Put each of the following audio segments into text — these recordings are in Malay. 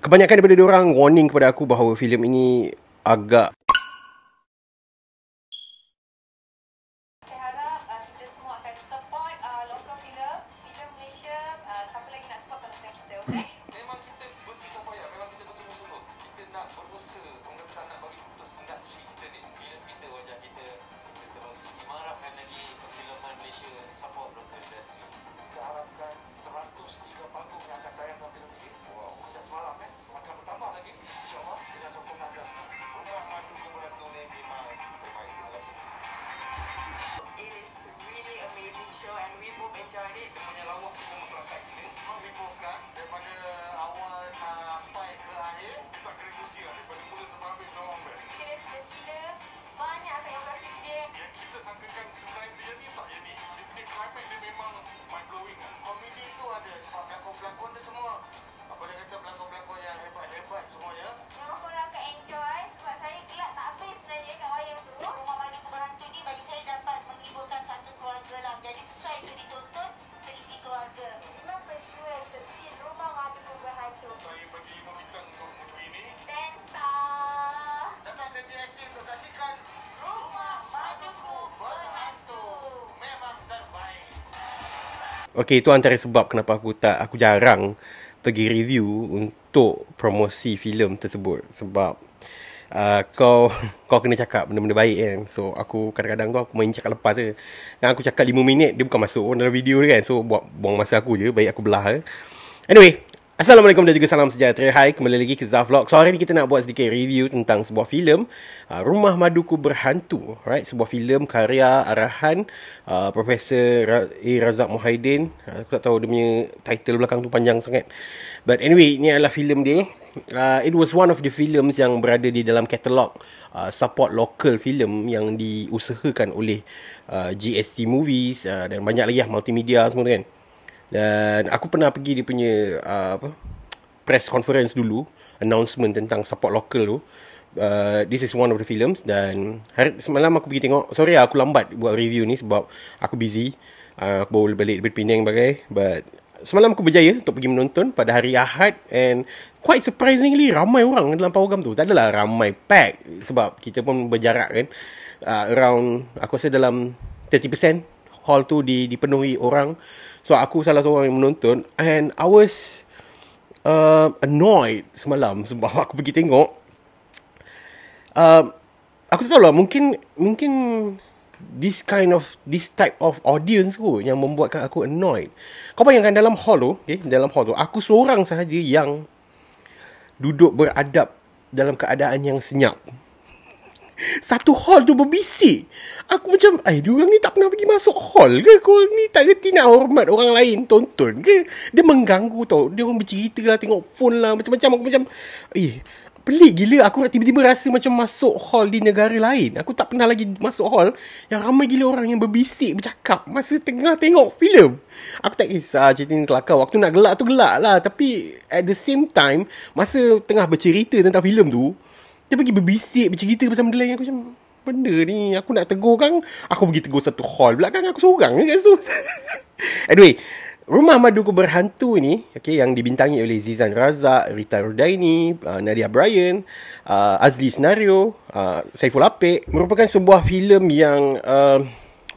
kebanyakan daripada diorang warning kepada aku bahawa filem ini agak Saya harap kita semua akan support local filem Malaysia. Siapa lagi nak support tolong kita, okey? Memang kita bersusah payah, memang kita bersungguh-sungguh. Kita nak berusaha, orang kata nak bagi putus industri kita ni. Filem kita, wajah kita, kita terus dimarahkan lagi perfilman Malaysia support local industry. Kita harapkan 103 panggung yang akan tayangkan filem ini. Wow, macam semalam akan bertambah lagi. InsyaAllah dengan sokongan anda semua. Rumah Madu Keberantu ni memang terbaik. Terima kasih. It is really amazing show and we both enjoyed it. Kita punya lawak kita masyarakat ini menghiburkan daripada awal sampai ke akhir. Kita akan diskusi daripada mula sampai habis memang best. Serius gila. Banyak sangat praktis dia. Yang kita sangkakan sebenarnya terjadi tak jadi. Dia punya climax dia memang mind blowing. Komedi tu ada sebab pelakon-pelakon dia semua. Apa dia kata pelakon-pelakon yang hebat-hebat semuanya. Memang korang akan enjoy sebab saya gelak tak habis sebenarnya kat wayang tu. Rumah Madu Keberhantu ni bagi saya dapat menghiburkan satu keluarga lah. Jadi sesuai untuk ditonton seisi keluarga. Memang pejuang scene Rumah Madu Keberhantu. Saya bagi 5 bintang untuk movie ini. 10 star. Datang ke TSC untuk saksikan Rumah Maduku Berhantu. Memang terbaik. okey, itu antara sebab kenapa aku jarang pergi review untuk promosi filem tersebut. Sebab kau kena cakap benda-benda baik kan. So aku kadang-kadang aku main cakap lepas je. Dan aku cakap 5 minit dia bukan masuk dalam video dia kan. So buang masa aku je. Baik aku belah. Anyway, Assalamualaikum dan juga salam sejahtera. Hai, kembali lagi ke Zaf Vlog. So hari ni kita nak buat sedikit review tentang sebuah filem Rumah Maduku Berhantu. Alright, sebuah filem karya arahan Profesor Razak Muhaiddin. Aku tak tahu dia punya title belakang tu panjang sangat. But anyway, ni adalah filem dia. It was one of the films yang berada di dalam katalog support local film yang diusahakan oleh GST Movies dan banyak lagi multimedia semua tu kan. Dan aku pernah pergi dia punya press conference dulu, announcement tentang support local tu. This is one of the films. Dan semalam aku pergi tengok. Sorry aku lambat buat review ni sebab aku busy. Aku baru balik dari Penang bagai. But semalam aku berjaya untuk pergi menonton pada hari Ahad. And quite surprisingly ramai orang dalam program tu. Tak adalah ramai pack sebab kita pun berjarak kan. Around aku rasa dalam 30% hall tu dipenuhi orang. So aku salah seorang yang menonton. And I was annoyed semalam sebab aku pergi tengok. Aku tak tahu lah, mungkin this type of audience tu yang membuatkan aku annoyed. Kau bayangkan dalam hall tu, okay, dalam hall tu aku seorang sahaja yang duduk beradab dalam keadaan yang senyap. Satu hall tu berbisik. Aku macam, diorang ni tak pernah pergi masuk hall ke? Korang ni tak reti nak hormat orang lain tonton ke? Dia mengganggu tau. Dia orang bercerita lah, tengok phone lah, macam-macam. Aku macam, pelik gila. Aku tiba-tiba rasa macam masuk hall di negara lain. Aku tak pernah lagi masuk hall yang ramai gila orang yang berbisik, bercakap masa tengah tengok filem. Aku tak kisah cerita ni kelakar. Waktu nak gelak tu gelak lah. Tapi at the same time, masa tengah bercerita tentang filem tu, dia pergi berbisik, bercerita pasal benda lain. Aku macam, benda ni aku nak tegur kan. Aku pergi tegur satu hall belakang aku seorang kat situ. Anyway, Rumah Maduku Berhantu ni, okay, yang dibintangi oleh Zizan Razak, Rita Rudaini, Nadia Bryan, Azli Senario, Saiful Apek, merupakan sebuah filem yang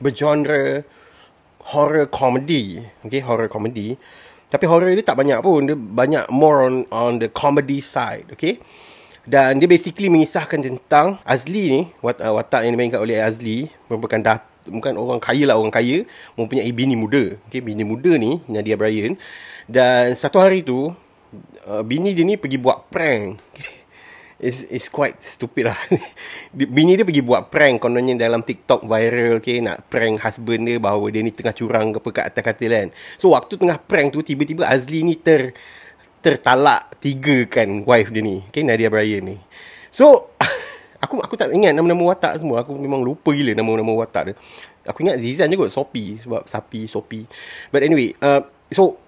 bergenre horror comedy. Okay, horror comedy. Tapi horror dia tak banyak pun. Dia banyak more on the comedy side. Okay. Dan dia basically mengisahkan tentang Azli ni, watak yang dimainkan oleh Azli, merupakan bukan orang kaya lah, orang kaya, mempunyai bini muda. Okay, bini muda ni, Nadia Bryan. Dan satu hari tu, bini dia ni pergi buat prank. It's quite stupid lah. Bini dia pergi buat prank, kononnya dalam TikTok viral, okay, nak prank husband dia bahawa dia ni tengah curang ke kat atas katil kan. So, waktu tengah prank tu, tiba-tiba Azli ni tertalak 3 kan wife dia ni, okay, Nadia Bryan ni. So aku tak ingat nama-nama watak semua. Aku memang lupa gila nama-nama watak dia. Aku ingat Zizan je kot, Sophie, sebab Sophie. But anyway, so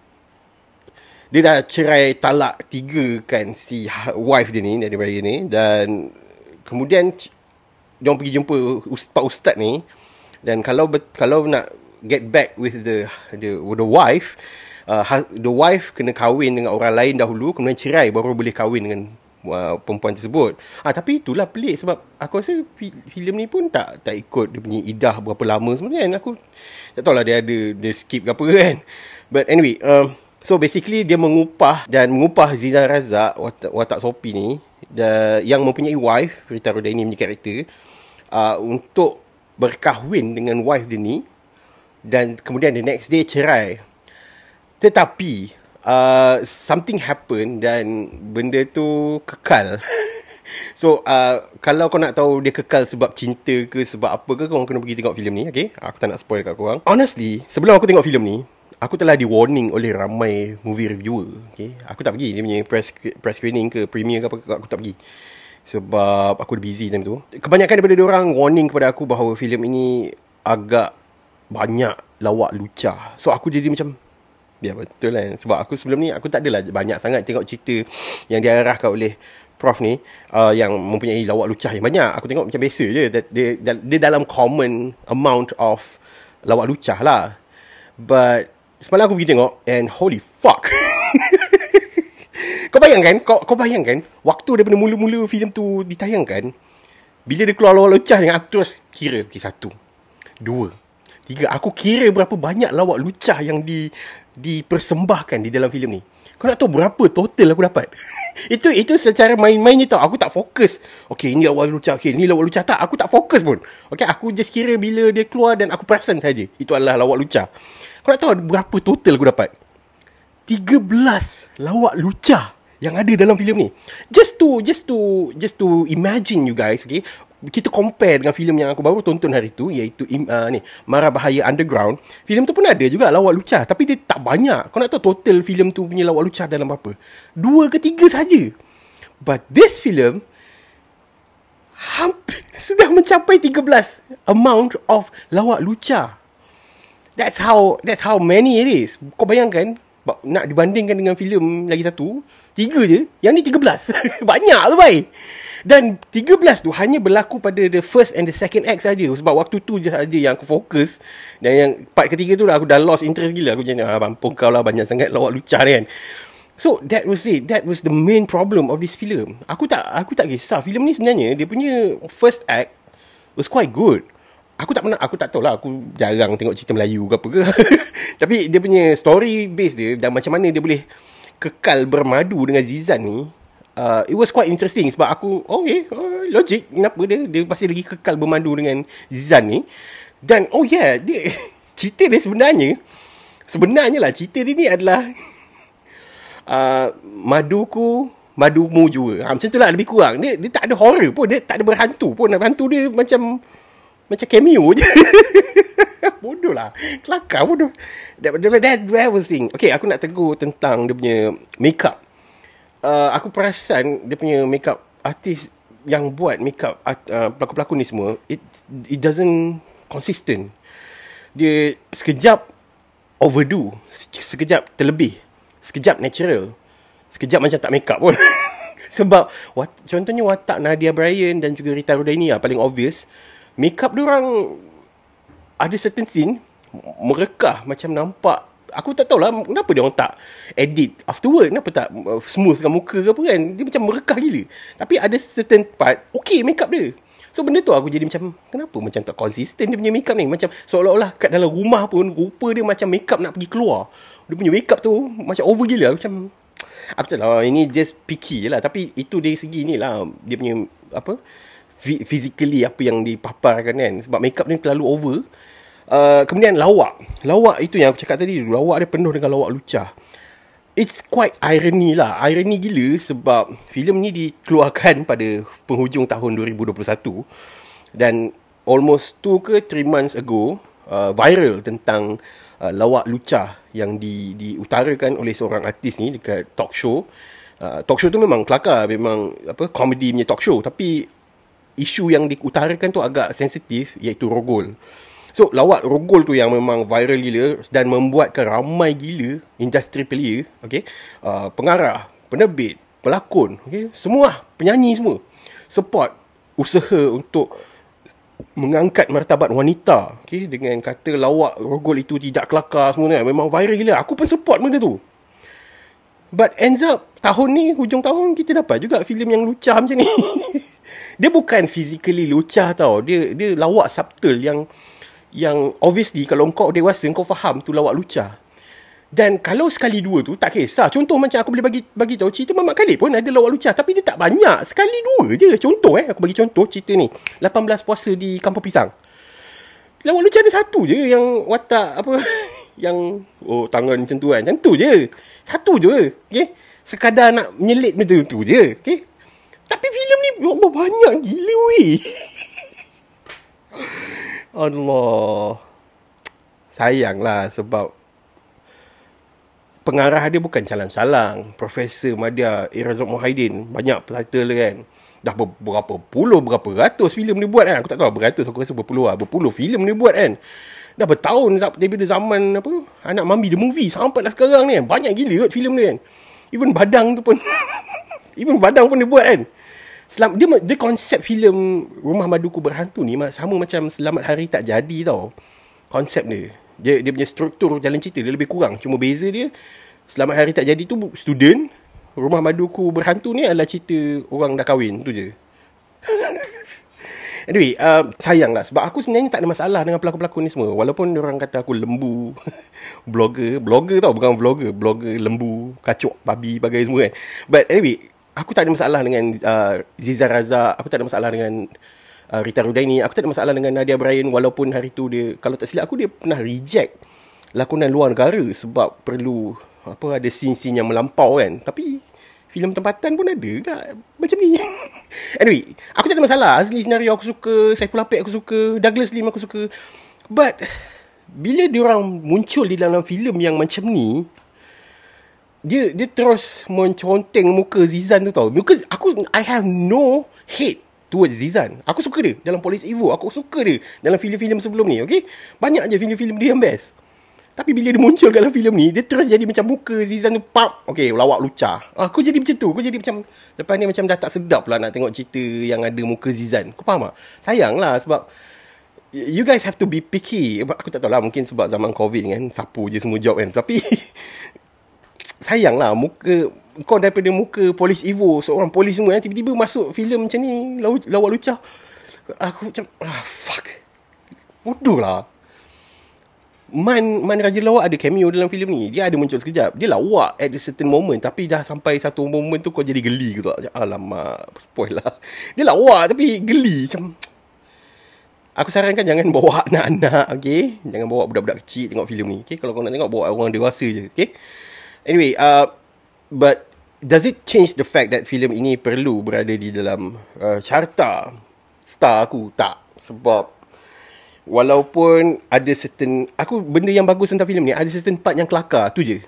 dia dah cerai talak 3 kan si wife dia ni, Nadia Bryan ni. Dan kemudian dia pergi jumpa pak ustaz ni. Dan kalau nak get back with the wife, the wife kena kahwin dengan orang lain dahulu, kemudian cerai baru boleh kahwin dengan perempuan tersebut. Tapi itulah pelik sebab aku rasa filem ni pun tak ikut dia punya idah berapa lama sebenarnya kan. Aku tak tahulah dia skip ke apa kan. But anyway, so basically dia mengupah Zizan Razak, watak Sophie ni, yang mempunyai wife, Rita Rudaini punya karakter, untuk berkahwin dengan wife dia ni, dan kemudian the next day cerai. Tetapi something happen dan benda tu kekal. So kalau kau nak tahu dia kekal sebab cinta ke sebab apa ke, kau kena pergi tengok filem ni. Okay, aku tak nak spoil kat korang. Honestly, sebelum aku tengok filem ni, aku telah di-warning oleh ramai movie reviewer. Okay, aku tak pergi dia punya press screening ke premiere ke apa, aku tak pergi sebab aku dah busy time tu. Kebanyakan daripada diorang warning kepada aku bahawa filem ini agak banyak lawak lucah. So aku jadi macam, ya betul kan. Sebab aku sebelum ni aku tak adalah banyak sangat tengok cerita yang diarahkan oleh Prof ni, yang mempunyai lawak lucah yang banyak. Aku tengok macam biasa je. Dia dalam common amount of lawak lucah lah. But semalam aku pergi tengok and holy fuck. Kau bayangkan waktu daripada mula-mula filem tu ditayangkan, bila dia keluar lawak lucah dengan aku terus kira, okay, 1, 2, 3. Aku kira berapa banyak lawak lucah yang dipersembahkan di dalam filem ni. Kau nak tahu berapa total aku dapat? Itu secara main-main je tau. Aku tak fokus. Okay, ini lawak lucah. Okay, ni lawak lucah. Tak, aku tak fokus pun. Okay, aku just kira bila dia keluar dan aku perasan saja itu adalah lawak lucah. Kau nak tahu berapa total aku dapat? 13 lawak lucah yang ada dalam filem ni. Just to imagine you guys, okay? Kita compare dengan filem yang aku baru tonton hari tu, iaitu Mara Bahaya Underground. Filem tu pun ada juga lawak lucah, tapi dia tak banyak. Kau nak tahu total filem tu punya lawak lucah dalam berapa? 2 ke 3 saja. But this film hampir sudah mencapai 13 amount of lawak lucah. That's how many it is. Kau bayangkan, nak dibandingkan dengan filem lagi satu, 3 je, yang ni 13. Banyak tu baik. Dan 13 tu hanya berlaku pada the first and the second act saja. Sebab waktu tu je saja yang aku fokus. Dan yang part ketiga tu aku dah lost interest gila. Aku macam, bampung kau lah, banyak sangat lawak lucah ni kan. So that was it. That was the main problem of this film. Aku tak kisah. Filem ni sebenarnya dia punya first act was quite good. Aku tak tahu lah, aku jarang tengok cerita Melayu ke apa ke. Tapi dia punya story base dia dan macam mana dia boleh kekal bermadu dengan Zizan ni, it was quite interesting. Sebab aku, logik kenapa dia masih lagi kekal bermadu dengan Zizan ni. Dan dia cerita dia sebenarnya lah, cerita dia ni adalah madumu juga. Macam tu lah lebih kurang. Dia tak ada horror pun, dia tak ada berhantu pun. Hantu dia macam cameo je. Bodoh lah, kelakar bodoh. That was thing. Okay, aku nak tegur tentang dia punya makeup. Aku perasan dia punya makeup artis yang buat makeup pelakon-pelakon ni semua, it doesn't consistent. Dia sekejap overdo, sekejap terlebih, sekejap natural, sekejap macam tak makeup pun. Sebab contohnya watak Nadia Bryan dan juga Rita Rudaini lah, paling obvious. Makeup diorang ada certain scene merekah, macam nampak, aku tak tahulah kenapa dia orang tak edit afterward, kenapa tak smoothkan muka ke apa kan. Dia macam merekah gila. Tapi ada certain part okay makeup dia. So benda tu aku jadi macam, kenapa macam tak konsisten dia punya makeup ni. Macam seolah-olah kat dalam rumah pun rupa dia macam makeup nak pergi keluar. Dia punya makeup tu macam over gila. Macam, aku tak tahu, ini just picky je lah. Tapi itu dari segi ni lah, dia punya physically apa yang dipaparkan kan. Sebab makeup ni terlalu over. Kemudian lawak itu yang aku cakap tadi, lawak dia penuh dengan lawak lucah. It's quite irony lah, irony gila. Sebab filem ni dikeluarkan pada penghujung tahun 2021 dan almost 2 ke 3 months ago viral tentang lawak lucah yang diutarakan oleh seorang artis ni dekat talk show. Talk show tu memang kelakar, memang komedi punya talk show, tapi isu yang diutarakan tu agak sensitif, iaitu rogol. So lawak rogol tu yang memang viral gila dan membuatkan ramai gila industri player, pengarah, penerbit, pelakon, semua penyanyi semua support usaha untuk mengangkat martabat wanita, okay, dengan kata lawak rogol itu tidak kelakar semua kan. Memang viral gila. Aku pun support benda tu. But ends up tahun ni, hujung tahun kita dapat juga filem yang lucah macam ni. Dia bukan physically lucah tau. Dia lawak subtle yang obviously kalau kau dewasa kau faham tu lawak lucah. Dan kalau sekali dua tu tak kisah. Contoh macam aku boleh bagi tahu cerita Mamat Khalid pun ada lawak lucah, tapi dia tak banyak. Sekali dua je. Contoh aku bagi contoh cerita ni. 18 puasa di Kampung Pisang. Lawak lucah ada satu je yang watak apa yang tangan macam tu kan. Macam tu je. Satu je. Okay? Sekadar nak menyelit benda tu je. Okay? Tapi filem ni ya Allah banyak gila weh. Allah. Sayanglah sebab pengarah dia bukan calang-calang. Profesor Madya Irazat Muhaiddin. Banyak title kan. Dah berapa ratus filem dia buat kan. Aku tak tahu beratus. Aku rasa berpuluh lah. Berpuluh filem dia buat kan. Dah bertahun daripada zaman apa Anak Mami The Movie sampailah sekarang ni kan. Banyak gila kot filem dia kan. Even Badang tu pun Even Badang pun dia buat kan. Dia konsep filem Rumah Maduku Berhantu ni sama macam Selamat Hari Tak Jadi tau. Konsep dia punya struktur jalan cerita dia lebih kurang. Cuma beza dia, Selamat Hari Tak Jadi tu student, Rumah Maduku Berhantu ni adalah cerita orang dah kahwin tu je. Anyway, sayang lah sebab aku sebenarnya tak ada masalah dengan pelakon-pelakon ni semua. Walaupun orang kata aku lembu. blogger tau, bukan blogger lembu, kacuk, babi, bagai semua kan. But anyway, aku tak ada masalah dengan Ziza Razak. Aku tak ada masalah dengan Rita Rudaini. Aku tak ada masalah dengan Nadia Bryan. Walaupun hari tu dia, kalau tak silap aku, dia pernah reject lakonan luar negara sebab perlu ada scene-scene yang melampau kan. Tapi filem tempatan pun ada tak macam ni. Anyway, aku tak ada masalah. Azli Senario aku suka, Saiful Apek aku suka, Douglas Lim aku suka. But bila diorang muncul di dalam filem yang macam ni, dia terus menconteng muka Zizan tu tau. I have no hate towards Zizan. Aku suka dia dalam Police Evo. Aku suka dia dalam filem-filem sebelum ni. Okay? Banyak je filem-filem dia yang best. Tapi bila dia muncul dalam filem ni, dia terus jadi macam muka Zizan tu pap. Okay, lawak lucah. Aku jadi macam tu. Aku jadi macam, lepas ni macam dah tak sedap lah nak tengok cerita yang ada muka Zizan. Kau faham tak? Sayang lah sebab you guys have to be picky. Aku tak tahu lah, mungkin sebab zaman COVID kan, sapu je semua job kan. Tapi sayang lah muka kau daripada muka Police Evo, seorang polis semua tiba-tiba masuk filem macam ni, lawak lucah. Aku macam fuck, bodoh lah. Man Raja Lawak ada cameo dalam filem ni. Dia ada muncul sekejap. Dia lawak at a certain moment, tapi dah sampai satu moment tu kau jadi geli ke tak? Alamak, spoil lah. Dia lawak tapi geli. Macam aku sarankan jangan bawa anak-anak, okay? Jangan bawa budak-budak kecil tengok filem ni, okay? Kalau kau nak tengok, bawa orang dewasa je, okay? Anyway, but does it change the fact that filem ini perlu berada di dalam carta star aku? Tak. Sebab walaupun ada certain, benda yang bagus tentang filem ni, ada certain part yang kelakar, tu je.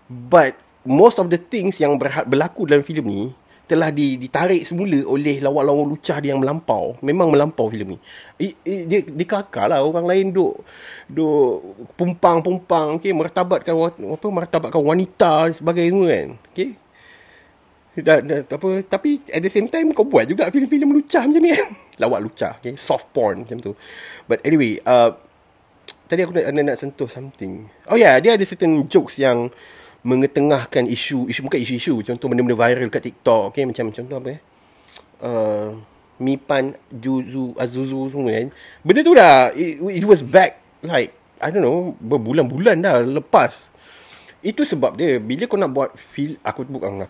But most of the things yang berlaku dalam filem ni telah ditarik semula oleh lawak-lawak lucah dia yang melampau. Memang melampau filem ni. Dia kelakar lah. Orang lain duk pumpang, okay? Martabatkan wanita dan sebagainya kan. Okay? Tapi at the same time kau buat juga filem-filem lucah macam ni kan. Lawak lucah, okay? Soft porn macam tu. But anyway, tadi aku nak sentuh something. Oh yeah, dia ada certain jokes yang mengetengahkan isu bukan isu-isu, contoh benda-benda viral kat TikTok, okay? Macam contoh apa Mipan Azuzu semua kan. Benda tu dah it was back like I don't know, berbulan-bulan dah lepas. Itu sebab dia, bila kau nak buat aku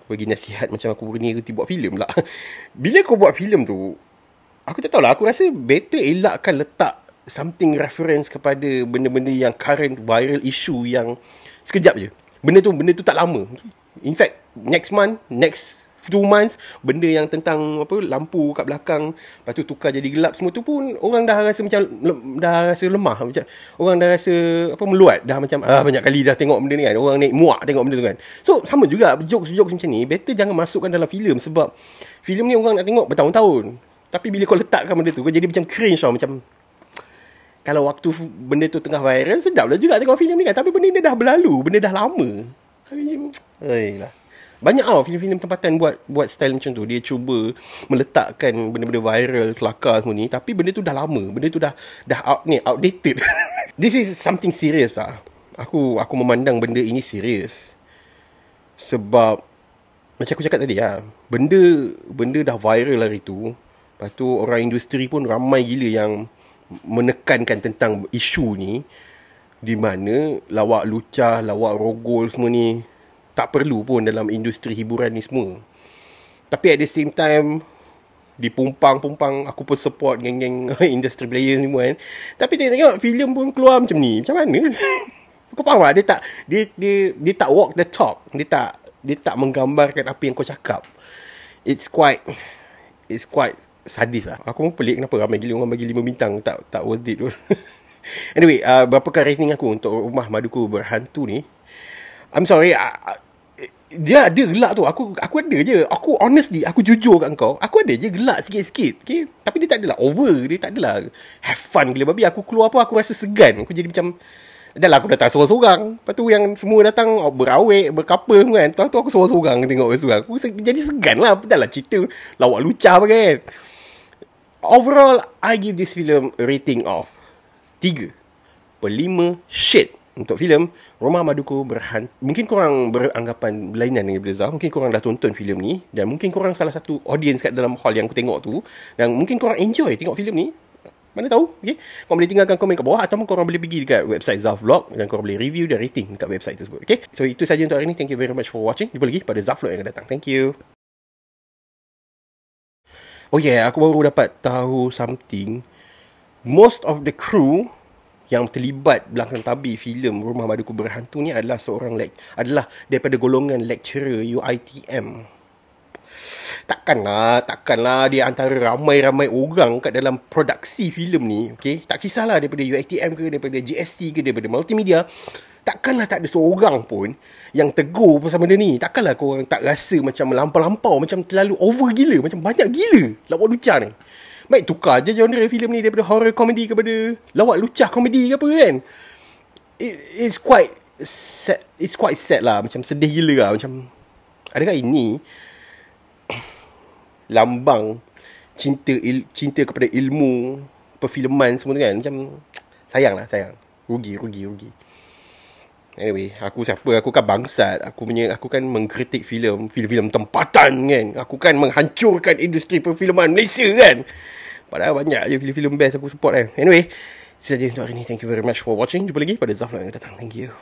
bagi nasihat macam aku berniaga buat filem lah. Bila kau buat filem tu, aku tak tahulah, aku rasa better elakkan letak something reference kepada benda-benda yang current viral issue yang sekejap je. Benda tu tak lama. In fact, next 2 months, benda yang tentang lampu kat belakang, lepas tu tukar jadi gelap, semua tu pun orang dah rasa macam dah rasa lemah, macam orang dah rasa meluat, dah macam banyak kali dah tengok benda ni kan. Orang naik muak tengok benda tu kan. So sama juga jokes macam ni, better jangan masukkan dalam filem, sebab filem ni orang nak tengok bertahun-tahun. Tapi bila kau letakkan benda tu, kau jadi macam cringe tau. Macam kalau waktu benda tu tengah viral, sedap lah juga tengok filem ni kan. Tapi benda ni dah berlalu, benda dah lama. Lah. Banyak filem-filem tempatan buat style macam tu. Dia cuba meletakkan benda-benda viral, kelakar semua ni, tapi benda tu dah lama. Benda tu dah outdated. This is something serious lah. Aku memandang benda ini serius. Sebab macam aku cakap tadi lah, benda dah viral hari tu. Lepas tu orang industri pun ramai gila yang menekankan tentang isu ni, di mana lawak lucah, lawak rogol semua ni tak perlu pun dalam industri hiburan ni semua. Tapi at the same time, dipumpang-pumpang, aku pun support geng-geng industri player semua kan. Tapi tengok filem pun keluar macam ni. Macam mana? Kau faham tak? Dia tak walk the talk. Dia tak menggambarkan apa yang kau cakap. It's quite sadis lah. Aku pun pelik kenapa ramai gila orang bagi 5 bintang. Tak worth it pun. Anyway, berapakah rating aku untuk Rumah Maduku Berhantu ni? I'm sorry, dia ada gelak tu. Aku ada je. Aku honestly, aku jujur kat kau, aku ada je gelak sikit-sikit, okay? Tapi dia tak adalah over. Dia tak adalah have fun gila babi. Aku keluar pun aku rasa segan. Aku jadi macam, dah lah aku datang seorang-seorang. Lepas tu yang semua datang berawek, berkapa kan. Lepas tu aku seorang-seorang tengok seorang. Aku jadi segan lah. Dah lah cerita lawak lucah apa kan. Overall, I give this film a rating of 3/5 shade. Untuk filem Rumah Maduku Berhantu. Mungkin korang beranggapan berlainan dengan Zaf. Mungkin korang dah tonton filem ni, dan mungkin korang salah satu audience kat dalam hall yang aku tengok tu, dan mungkin korang enjoy tengok filem ni. Mana tahu, okay? Korang boleh tinggalkan komen kat bawah, ataupun korang boleh pergi dekat website Zaf Vlog dan korang boleh review dan rating dekat website tersebut, okay? So itu saja untuk hari ni. Thank you very much for watching. Jumpa lagi pada Zaf Vlog yang akan datang. Thank you. Oh yeah, aku baru dapat tahu something. Most of the crew yang terlibat belakang tabir filem Rumah Maduku Berhantu ni adalah adalah daripada golongan lecturer UiTM. Takkanlah dia antara ramai-ramai orang kat dalam produksi filem ni, okey? Tak kisahlah daripada UiTM ke, daripada GSC ke, daripada multimedia, takkanlah tak ada seorang pun yang tegur pasal benda ni. Takkanlah korang tak rasa macam melampau-lampau, macam terlalu over gila, macam banyak gila lawak lucah ni. Baik tukar je genre filem ni daripada horror komedi kepada lawak lucah komedi ke apa kan. It's quite sad lah. Macam sedih gila lah. Macam, adakah ini lambang cinta kepada ilmu perfilman semua tu kan. Macam sayang. Rugi. Anyway, aku siapa? Aku kan bangsat. Aku kan mengkritik filem tempatan kan. Aku kan menghancurkan industri perfilman Malaysia kan. Padahal banyak je filem-filem best aku support kan. Anyway, itu saja untuk hari ni. Thank you very much for watching. Jumpa lagi pada Zaf yang akan datang. Thank you.